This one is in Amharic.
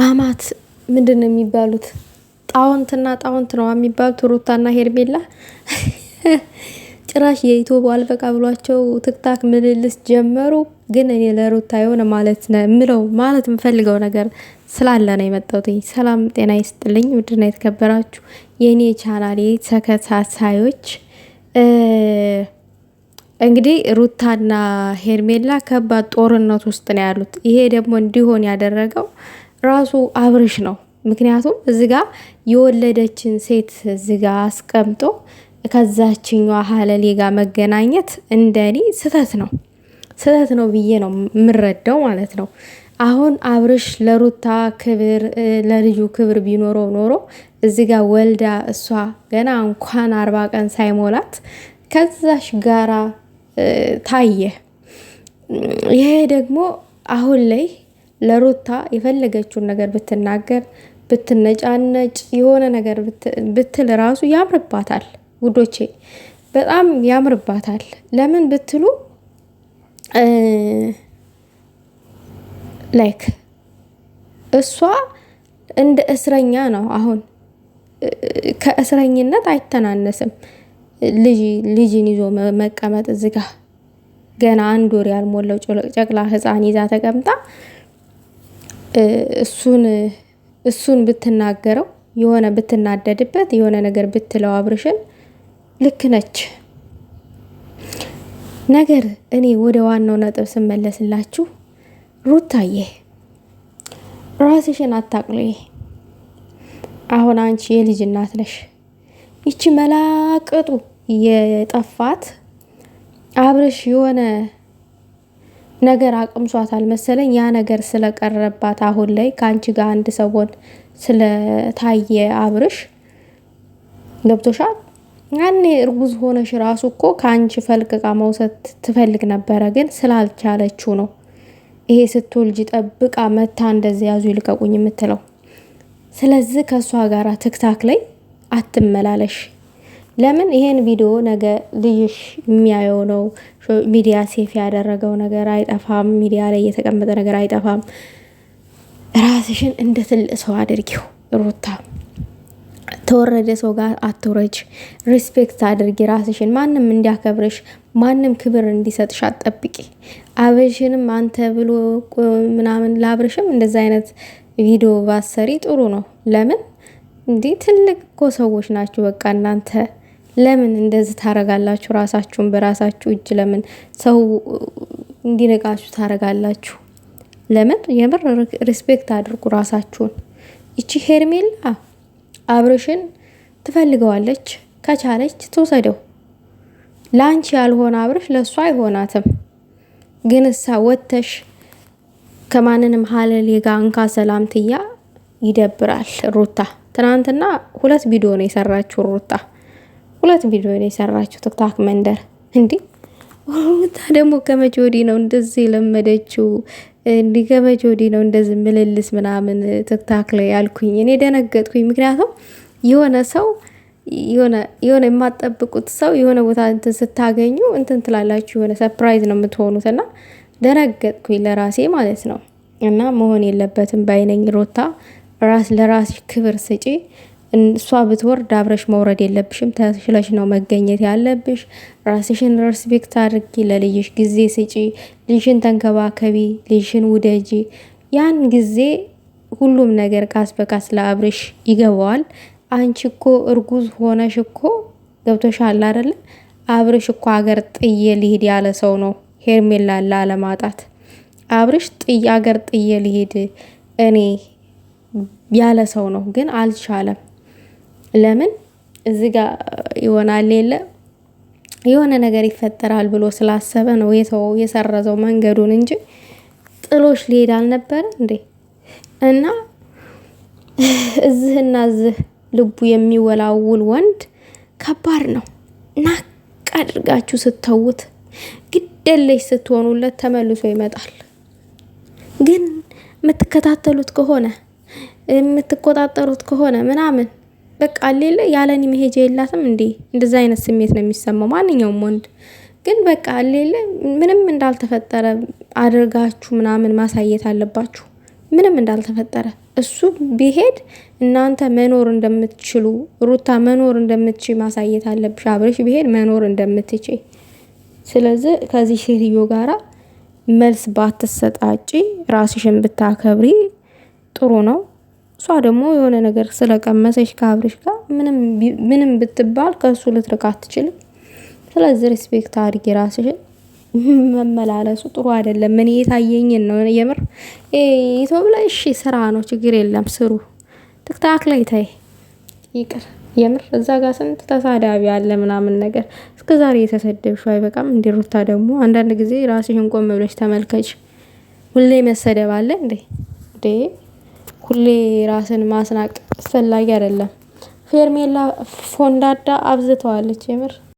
አማት ምንድነው የሚባሉት? ጣውንትና ጣውንት ነው የሚባሉት ሩታና ሄርሜላ። ጭራሽ የዩቲዩብ አልበቃ ብሏቸው ትክታክ ምልልስ ጀመሩ። ግን እኔ ለሩታ የሆነ ማለት ነው ምለው ማለት የምፈልገው ነገር ስላለ ነው የመጣሁት። ሰላም ጤና ይስጥልኝ ውድና የተከበራችሁ የኔ ቻናሌ ተከታታዮች፣ እንግዲህ ሩታና ሄርሜላ ከባድ ጦርነት ውስጥ ነው ያሉት። ይሄ ደግሞ እንዲሆን ያደረገው ራሱ አብርሽ ነው። ምክንያቱም እዚህ ጋር የወለደችን ሴት እዚህ ጋር አስቀምጦ ከዛችኛዋ ሀለሌ ጋር መገናኘት እንደኔ ስህተት ነው ብዬ ነው የምረዳው ማለት ነው። አሁን አብርሽ ለሩታ ክብር ለልጁ ክብር ቢኖረው ኖሮ እዚህ ጋር ወልዳ እሷ ገና እንኳን 40 ቀን ሳይሞላት ከዛሽ ጋራ ታየ። ይሄ ደግሞ አሁን ላይ ለሩታ የፈለገችውን ነገር ብትናገር ብትነጫነጭ የሆነ ነገር ብትል ራሱ ያምርባታል ውዶቼ፣ በጣም ያምርባታል። ለምን ብትሉ ላይክ እሷ እንደ እስረኛ ነው። አሁን ከእስረኝነት አይተናነስም። ልጅን ይዞ መቀመጥ እዚህ ጋር ገና 1 ወር ያልሞላው ጨቅላ ህፃን ይዛ ተቀምጣ እሱን ብትናገረው የሆነ ብትናደድበት የሆነ ነገር ብትለው አብርሽን ልክ ነች። ነገር እኔ ወደ ዋናው ነጥብ ስመለስላችሁ ሩታዬ ራስሽን አታቅልይ። አሁን አንቺ የልጅ እናት ነሽ። ይቺ መላቅጡ የጠፋት አብርሽ የሆነ ነገር አቅምሷታል መሰለኝ። ያ ነገር ስለቀረባት አሁን ላይ ከአንቺ ጋር አንድ ሰሞን ስለታየ አብርሽ ገብቶሻል። ያኔ እርጉዝ ሆነሽ ራሱ እኮ ከአንቺ ፈልቅቃ መውሰድ ትፈልግ ነበረ፣ ግን ስላልቻለችው ነው ይሄ ስትወልጂ ጠብቃ መታ እንደዚህ ያዙ ይልቀቁኝ የምትለው። ስለዚህ ከእሷ ጋር ትክታክ ላይ አትመላለሽ። ለምን ይሄን ቪዲዮ ነገ ልጅሽ የሚያየው ነው። ሚዲያ ሴፍ ያደረገው ነገር አይጠፋም። ሚዲያ ላይ የተቀመጠ ነገር አይጠፋም። ራስሽን እንደ ትልቅ ሰው አድርጊው ሩታ። ተወረደ ሰው ጋር አትውረጅ። ሪስፔክት አድርጊ ራስሽን። ማንም እንዲያከብርሽ ማንም ክብር እንዲሰጥሽ አትጠብቂ። አብርሽንም አንተ ብሎ ምናምን ላብርሽም እንደዛ አይነት ቪዲዮ ባሰሪ ጥሩ ነው። ለምን እንዲህ ትልቅ እኮ ሰዎች ናችሁ። በቃ እናንተ ለምን እንደዚህ ታረጋላችሁ? ራሳችሁን በራሳችሁ እጅ ለምን ሰው እንዲነቃችሁ ታረጋላችሁ? ለምን የምር ሪስፔክት አድርጉ ራሳችሁን። ይቺ ሄርሜላ አብርሽን ትፈልገዋለች፣ ከቻለች ትውሰደው። ላንቺ ያልሆነ አብርሽ ለሷ አይሆናትም። ግን እሳ ወተሽ ከማንንም ሀለሌ ጋር እንካ ሰላምትያ ይደብራል። ሩታ ትናንትና 2 ቪዲዮ ነው የሰራችው። ሩታ 2 ቪዲዮ ነው የሰራችው ትክታክ መንደር። እንዲ ሩታ ደግሞ ከመቼ ወዲህ ነው እንደዚህ ለመደችው? እንዲ ከመቼ ወዲህ ነው እንደዚህ ምልልስ ምናምን ትክታክ ላይ ያልኩኝ እኔ ደነገጥኩኝ። ምክንያቱም የሆነ ሰው የሆነ የማትጠብቁት ሰው የሆነ ቦታ እንትን ስታገኙ እንትን ትላላችሁ፣ የሆነ ሰርፕራይዝ ነው የምትሆኑትና ደነገጥኩኝ ለራሴ ማለት ነው። እና መሆን የለበትም ባይነኝ። ሩታ ለራስ ክብር ስጪ። እሷ ብትወርድ አብረሽ መውረድ የለብሽም። ተሽለሽ ነው መገኘት ያለብሽ። ራስሽን ሪስፔክት አድርጊ። ለልጅሽ ጊዜ ስጪ። ልጅሽን ተንከባከቢ። ልጅሽን ውደጂ። ያን ጊዜ ሁሉም ነገር ቃስ በቃስ ለአብረሽ ይገባዋል። አንቺ እኮ እርጉዝ ሆነሽ እኮ ገብቶሻል አይደለ? አብረሽ እኮ ሀገር ጥዬ ልሂድ ያለ ሰው ነው። ሄርሜላ ላለማጣት አብረሽ ሀገር ጥዬ ልሂድ እኔ ያለ ሰው ነው፣ ግን አልቻለም። ለምን እዚህ ጋር ይሆናል የሆነ ነገር ይፈጠራል ብሎ ስላሰበ ነው የሰረዘው መንገዱን እንጂ ጥሎሽ ሊሄድ አልነበረ እንዴ? እና እዚህና እዚህ ልቡ የሚወላውል ወንድ ከባድ ነው። ናቅ አድርጋችሁ ስተውት ግደለሽ ስትሆኑለት ተመልሶ ይመጣል። ግን የምትከታተሉት ከሆነ የምትቆጣጠሩት ከሆነ ምናምን በቃ ሌላ ያለኒ መሄጃ የላትም እንዴ? እንደዛ አይነት ስሜት ነው የሚሰማው ማንኛውም ወንድ። ግን በቃ ሌላ ምንም እንዳልተፈጠረ አድርጋችሁ ምናምን ማሳየት አለባችሁ። ምንም እንዳልተፈጠረ እሱ ቢሄድ እናንተ መኖር እንደምትችሉ ሩታ መኖር እንደምትችል ማሳየት አለብሽ። አብርሽ ቢሄድ መኖር እንደምትችል። ስለዚህ ከዚህ ሴትዮ ጋራ መልስ ባትሰጣጪ ራስሽን ብታከብሪ ጥሩ ነው። እሷ ደግሞ የሆነ ነገር ስለቀመሰሽ ከአብርሽ ጋር ምንም ብትባል ከሱ ልትርቅ አትችልም። ስለዚህ ሪስፔክት አድርጊ ራስሽን። መመላለሱ ጥሩ አይደለም። ምን የታየኝን ነው የምር ዩቲዩብ ላይ እሺ ስራ ነው ችግር የለም ስሩ። ቲክታክ ላይ ታይ ይቅር የምር እዛ ጋር ስንት ተሳዳቢ አለ ምናምን ነገር እስከዛሬ የተሰደብሽው አይበቃም እንዴ? ሩታ ደግሞ አንዳንድ ጊዜ ራስሽን ቆም ብለሽ ተመልከች። ሁሌ መሰደብ አለ እንዴ? ሁሌ ራስን ማስናቅ አስፈላጊ አይደለም። ፌርሜላ ፎንዳዳ አብዝተዋለች የምር